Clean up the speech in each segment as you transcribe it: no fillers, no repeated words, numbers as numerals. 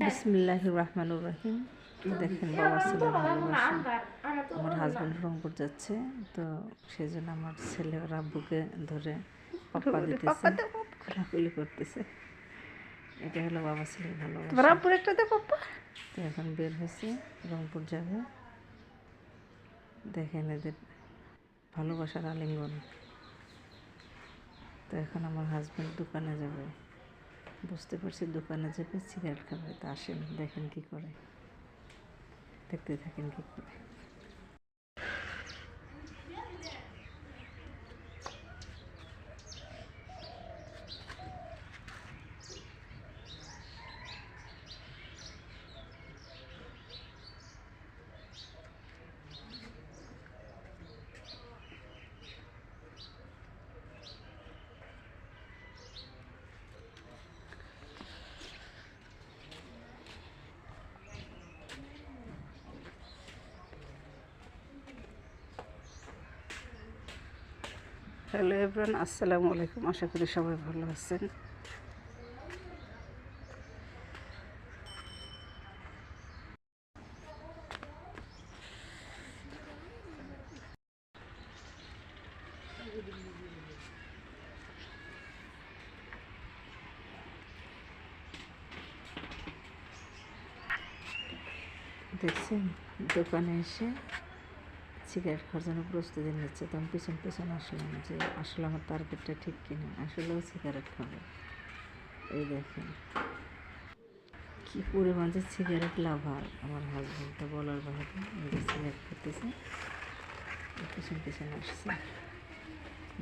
বিসমিল্লাহির রহমানির রহিম। দেখেন বাবা ছেলে ভালোবাসা। আমার হাজব্যান্ড রংপুর যাচ্ছে, তো সেই জন্য আমার ছেলে ওর আব্বুকে ধরে পাপ্পা দিতেছে, খোলাখুলি করতেছে। এটা হলো বাবা ছেলের ভালোবাসা। তো এখন বের হয়েছে, রংপুর যাবে। দেখেন এদের ভালোবাসার আলিঙ্গন। তো এখন আমার হাজব্যান্ড দোকানে যাবে, বুঝতে পারছি দোকানে যাবে, সিগারেট খাবে। তা আসেন দেখেন কি করে, দেখতে থাকেন কি করে। হ্যালো এভরিওয়ান, আসসালামু আলাইকুম। আশা করি সবাই ভালো আছেন। দেখছেন দোকানে এসে সিগারেট খাওয়ার জন্য প্রস্তুতি নিচ্ছে। তো আমি পিছন পিছন আসলাম যে আসলে আমার টার্গেটটা ঠিক কিনা, আসলেও সিগারেট খাবে। এই দেখেন কি পরিমাণ যে সিগারেট লাভার আমার হাজব্যান্ডটা, বলার বাইরে। সিগারেট খেতেছে, পিছন পিছন আসছে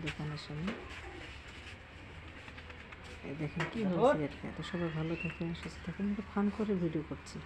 দোকানের সামনে। এই দেখেন কীভাবে সিগারেট খায়। তো সবাই ভালো থাকেন, সুস্থ থাকেন। ফান করে ভিডিও করছি।